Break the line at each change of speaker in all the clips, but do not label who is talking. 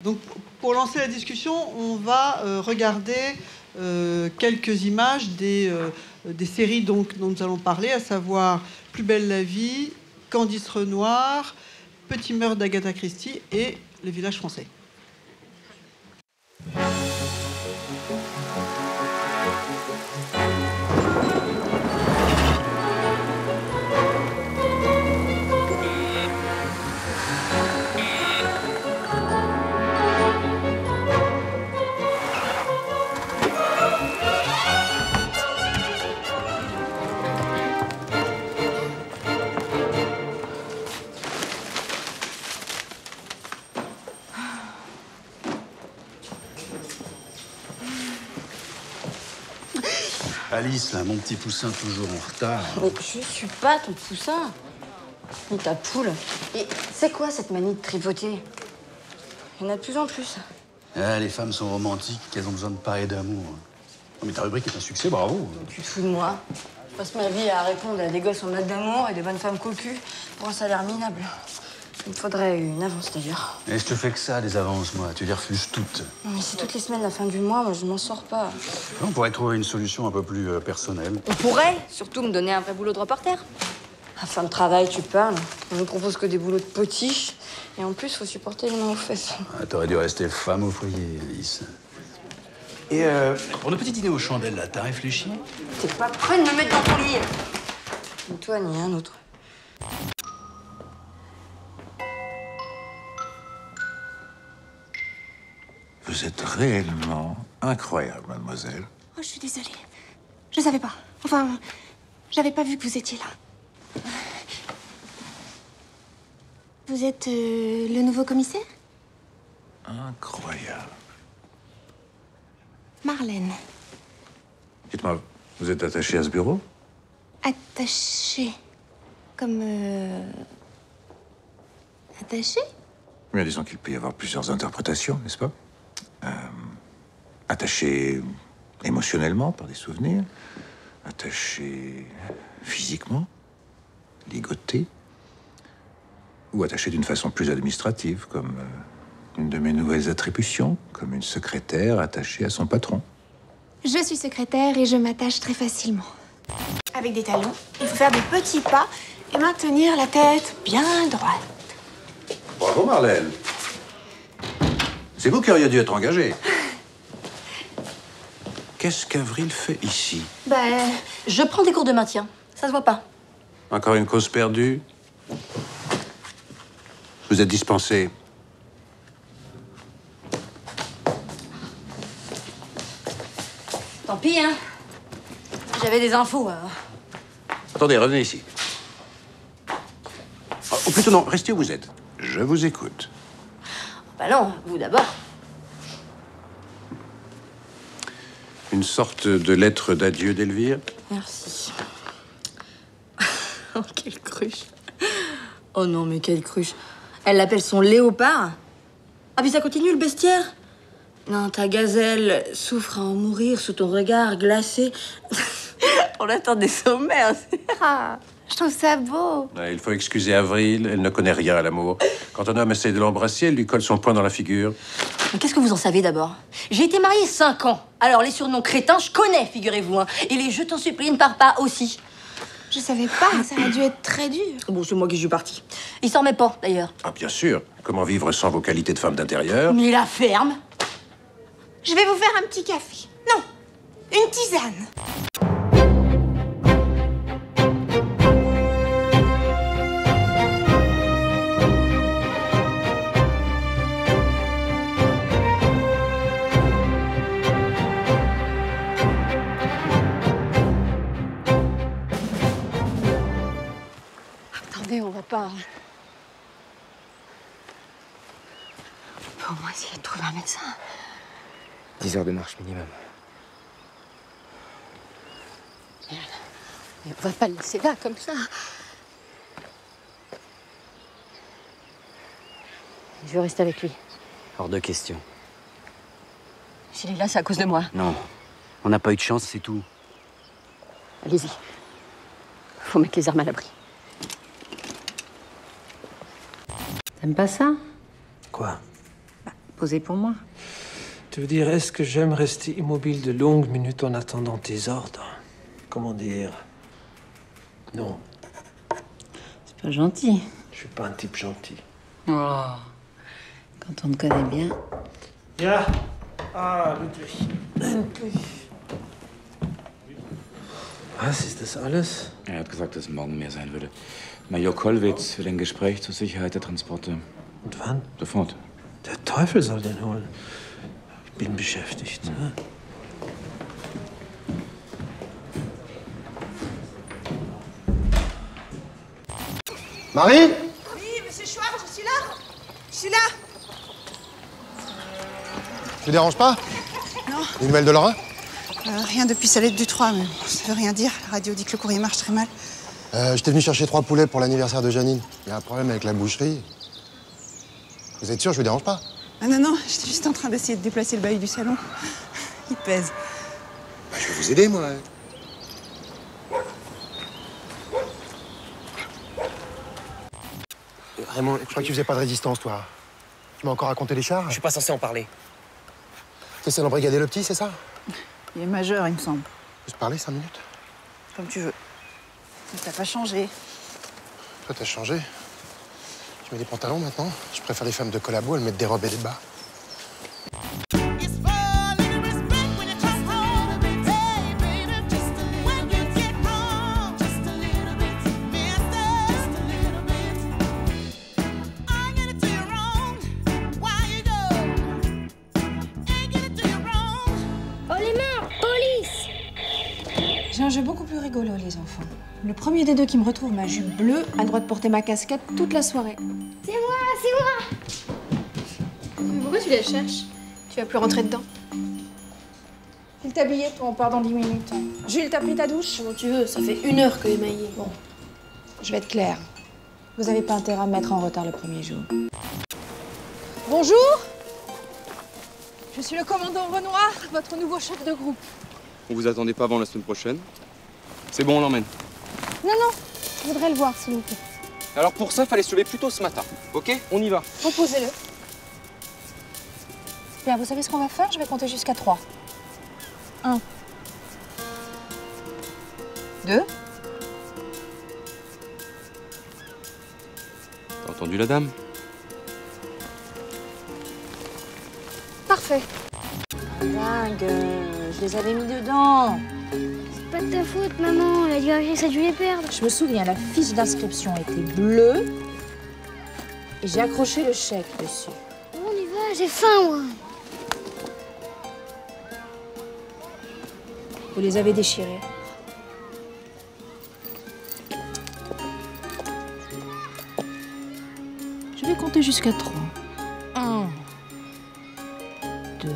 Donc, pour lancer la discussion, on va regarder quelques images des séries dont nous allons parler, à savoir Plus belle la vie, Candice Renoir, Petit meurtre d'Agatha Christie et Le village français.
Alice, là, mon petit poussin toujours en retard.
Mais je suis pas ton poussin, ni ta poule. Et c'est quoi cette manie de tripoter? Il y en a de plus en plus.
Ah, les femmes sont romantiques, qu'elles ont besoin de parler d'amour. Oh, mais ta rubrique est un succès, bravo.
Tu te fous de moi? Je passe ma vie à répondre à des gosses en mode d'amour et des bonnes femmes cocues pour un salaire minable. Il me faudrait une avance d'ailleurs.
Et je te fais que ça, des avances, moi. Tu les refuses toutes.
Non, mais c'est toutes les semaines la fin du mois, moi je m'en sors pas.
On pourrait trouver une solution un peu plus personnelle.
On pourrait surtout me donner un vrai boulot de reporter. À fin de travail, tu parles. On nous propose que des boulots de potiche. Et en plus, faut supporter les mains aux fesses.
Ah, t'aurais dû rester femme au foyer, Alice. Et pour le petit dîner aux chandelles, là, t'as réfléchi?
T'es pas prêt de me mettre dans ton lit. Ni toi, ni un autre.
Vous êtes réellement incroyable, mademoiselle.
Oh, je suis désolée. Je savais pas. Enfin, j'avais pas vu que vous étiez là. Vous êtes le nouveau commissaire?
Incroyable.
Marlène.
Dites-moi, vous êtes attaché à ce bureau?
Attachée. Comme... Attachée?
Bien, disons qu'il peut y avoir plusieurs interprétations, n'est-ce pas? Attaché émotionnellement, par des souvenirs. Attaché physiquement, ligoté. Ou attaché d'une façon plus administrative, comme une de mes nouvelles attributions, comme une secrétaire attachée à son patron.
Je suis secrétaire et je m'attache très facilement. Avec des talons, il faut faire des petits pas et maintenir la tête bien droite.
Bravo, Marlène. C'est vous qui auriez dû être engagé. Qu'est-ce qu'Avril fait ici?
Je prends des cours de maintien. Ça se voit pas.
Encore une cause perdue? Vous êtes dispensé.
Tant pis, hein. J'avais des infos, alors.
Attendez, revenez ici. Ou plutôt non, restez où vous êtes. Je vous écoute.
Bah non, vous d'abord.
Une sorte de lettre d'adieu d'Elvire?
Merci. Oh, quelle cruche. Oh non, mais quelle cruche. Elle l'appelle son léopard. Ah, puis ça continue, le bestiaire. Non, ta gazelle souffre à en mourir sous ton regard glacé. On attend des sommaires.
Ah, je trouve ça beau.
Il faut excuser Avril, elle ne connaît rien à l'amour. Quand un homme essaie de l'embrasser, elle lui colle son poing dans la figure.
Mais qu'est-ce que vous en savez d'abord? J'ai été mariée 5 ans. Alors, les surnoms crétins, je connais, figurez-vous. Hein. Et les je t'en supplie, ne pars pas aussi.
Je savais pas, ça a dû être très dur.
Bon, c'est moi qui suis partie. Il s'en remet pas, d'ailleurs.
Ah, bien sûr. Comment vivre sans vos qualités de femme d'intérieur?
Mais la ferme.
Je vais vous faire un petit café. Non, une tisane.
Attendez, on va pas...
On peut au moins essayer de trouver un médecin.
10 heures de marche minimum.
Mais on va pas le laisser là, comme ça. Je veux rester avec lui.
Hors de question.
S'il est là, c'est à cause de moi.
Non. On n'a pas eu de chance, c'est tout.
Allez-y. Faut mettre les armes à l'abri. T'aimes pas ça?
Quoi?
Posé pour moi.
Tu veux dire, est-ce que j'aime rester immobile de longues minutes en attendant tes ordres? Comment dire? Non,
C'est pas gentil.
je suis pas un type gentil.
Oh. Quand on te connaît bien.
Ja. Ah, Ludwig. Endlich. Was, ist das alles?
Er hat gesagt, dass morgen mehr sein würde. Major Kollwitz will ein Gespräch zur Sicherheit der Transporte.
Und wann?
Sofort.
Der Teufel soll den holen. Ich bin beschäftigt. Ne?
Marie?
Oui, monsieur Schwab, je suis là. Je suis là.
Je te dérange pas?
Non.
Des nouvelles de Laura?
Rien depuis Salette du 3, mais bon, ça veut rien dire. La radio dit que le courrier marche très mal.
J'étais venu chercher 3 poulets pour l'anniversaire de Janine. Il y a un problème avec la boucherie. Vous êtes sûr, je vous dérange pas?
Ah non, non, j'étais juste en train d'essayer de déplacer le bahut du salon. Il pèse.
Bah, je vais vous aider, moi. Raymond, je crois que tu faisais pas de résistance, toi. Tu m'as encore raconté les chars?
Je suis pas censé en parler.
T'essaies d'embrigader le petit, c'est ça?
Il est majeur, il me semble.
Je peux te parler 5 minutes?
Comme tu veux. Mais t'as pas changé.
Toi, t'as changé. Je mets des pantalons maintenant. Je préfère les femmes de collabo, elles mettent des robes et des bas.
J'ai un jeu beaucoup plus rigolo, les enfants. Le premier des deux qui me retrouve ma jupe bleue a le droit de porter ma casquette toute la soirée.
C'est moi, c'est moi. Mais pourquoi tu la cherches? Tu vas plus rentrer dedans.
Il t'a habillé, toi, on part dans 10 minutes. Jules, t'as pris ta douche?
Comment tu veux, ça fait 1 heure que Emma y est.
Bon, je vais être claire. Vous n'avez pas intérêt à me mettre en retard le premier jour. Bonjour. Je suis le commandant Renoir, votre nouveau chef de groupe.
On vous attendait pas avant la semaine prochaine. C'est bon, on l'emmène.
Non, non, je voudrais le voir, s'il vous plaît.
Alors pour ça, fallait se lever plus tôt ce matin. Ok? On y va.
Reposez-le. Bien, vous savez ce qu'on va faire? Je vais compter jusqu'à 3. 1. 2.
T'as entendu la dame?
Parfait. Dingue, je les avais mis dedans.
C'est pas de ta faute, maman. La directrice a dû les perdre.
Je me souviens, la fiche d'inscription était bleue et j'ai accroché le chèque dessus.
On y va, j'ai faim, moi.
Vous les avez déchirés. Je vais compter jusqu'à 3. 1. 2.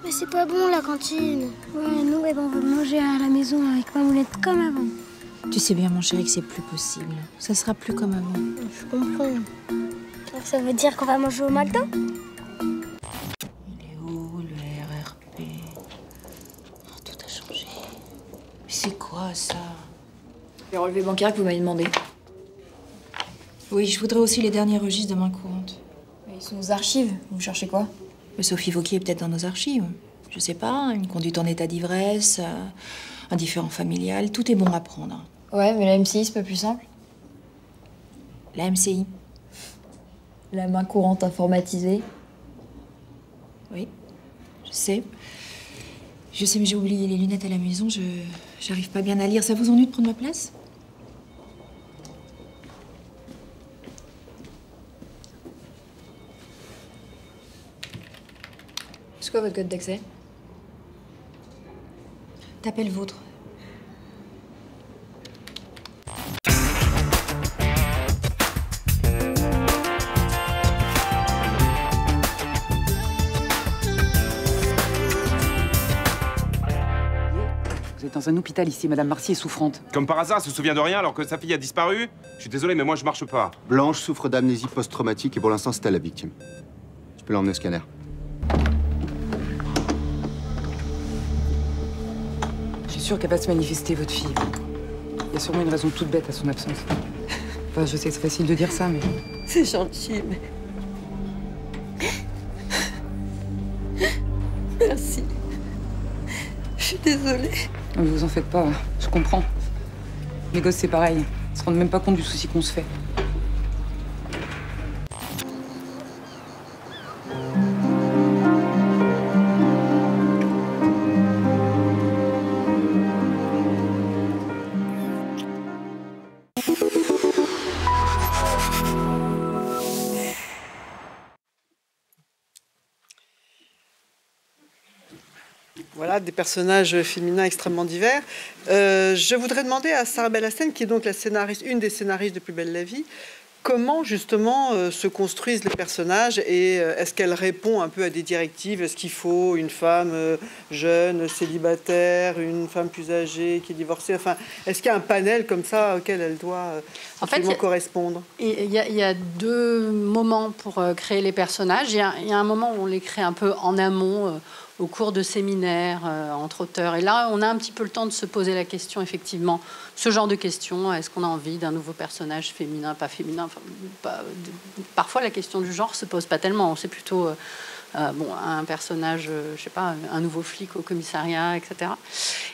Mais c'est pas bon, la cantine. Ouais, nous, on veut manger à la maison avec Mamoulette comme avant.
Tu sais bien, mon chéri, que c'est plus possible. Ça sera plus comme avant.
Je comprends. Alors, ça veut dire qu'on va manger au McDo?
Il est où, le RRP? Oh, tout a changé. Mais c'est quoi, ça? Les relevés bancaires que vous m'avez demandé. Oui, je voudrais aussi les derniers registres de main courante.
Ils sont aux archives. Vous cherchez quoi?
Sophie Vauquier est peut-être dans nos archives. Je sais pas, une conduite en état d'ivresse, un différend familial, tout est bon à prendre.
Ouais, mais la MCI, c'est pas plus simple.
La MCI?
La main courante informatisée.
Oui, je sais. Je sais, mais j'ai oublié les lunettes à la maison, j'arrive pas bien à lire. Ça vous ennuie de prendre ma place?
C'est quoi votre code d'accès?
Tapez le vôtre.
Vous êtes dans un hôpital ici, Madame Marcy est souffrante.
Comme par hasard, elle se souvient de rien alors que sa fille a disparu? Je suis désolé, mais moi je marche pas.
Blanche souffre d'amnésie post-traumatique et pour l'instant c'est elle la victime. Je peux l'emmener au scanner.
Je suis sûre qu'elle va se manifester, votre fille. Il y a sûrement une raison toute bête à son absence. Enfin, je sais que c'est facile de dire ça, mais...
C'est gentil, mais...
Merci. Je suis désolée.
Non, mais vous en faites pas, je comprends. Les gosses, c'est pareil. Ils se rendent même pas compte du souci qu'on se fait.
Voilà, des personnages féminins extrêmement divers. Je voudrais demander à Sarah Bellassène, qui est donc la scénariste, une des scénaristes de Plus belle la vie, comment justement se construisent les personnages et est-ce qu'elle répond un peu à des directives? Est-ce qu'il faut une femme jeune, célibataire, une femme plus âgée qui est divorcée? Enfin, est-ce qu'il y a un panel comme ça auquel elle doit correspondre?
Il y a deux moments pour créer les personnages. Il y a un moment où on les crée un peu en amont, au cours de séminaires entre auteurs. Et là, on a un petit peu le temps de se poser la question, effectivement, ce genre de questions. Est-ce qu'on a envie d'un nouveau personnage féminin, pas féminin? Enfin, parfois, la question du genre se pose pas tellement. C'est plutôt un personnage, je sais pas, un nouveau flic au commissariat, etc.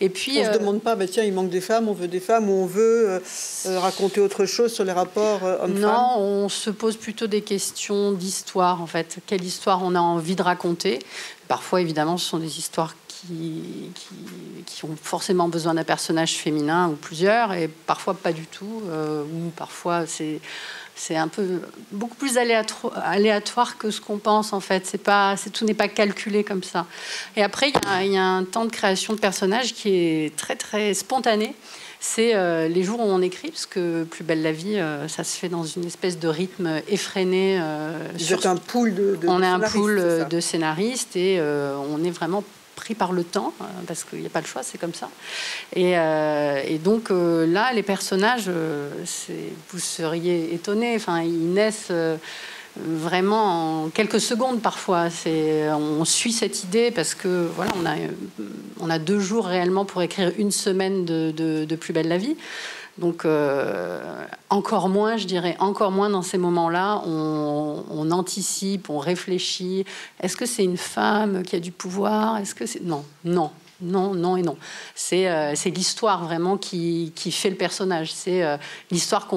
Et puis,
on se demande pas, tiens, il manque des femmes, on veut des femmes, ou on veut raconter autre chose sur les rapports hommes-femmes?
Non, on se pose plutôt des questions d'histoire, en fait. Quelle histoire on a envie de raconter? Parfois, évidemment, ce sont des histoires qui ont forcément besoin d'un personnage féminin ou plusieurs, et parfois pas du tout, ou parfois c'est un peu beaucoup plus aléatoire que ce qu'on pense, en fait. Tout n'est pas calculé comme ça. Et après, il y a un temps de création de personnages qui est très, très spontané. C'est les jours où on écrit, parce que Plus belle la vie, ça se fait dans une espèce de rythme effréné.
Un pool
on est un pool de scénaristes et on est vraiment pris par le temps, parce qu'il n'y a pas le choix, c'est comme ça. Et donc là, les personnages, vous seriez étonnés, enfin, ils naissent vraiment en quelques secondes parfois. On suit cette idée parce que voilà, on a 2 jours réellement pour écrire une semaine de Plus belle la vie. Donc encore moins, je dirais, encore moins dans ces moments-là. On anticipe, on réfléchit. Est-ce que c'est une femme qui a du pouvoir? Est-ce que c'est... Non. C'est l'histoire vraiment qui fait le personnage. C'est l'histoire qu'on va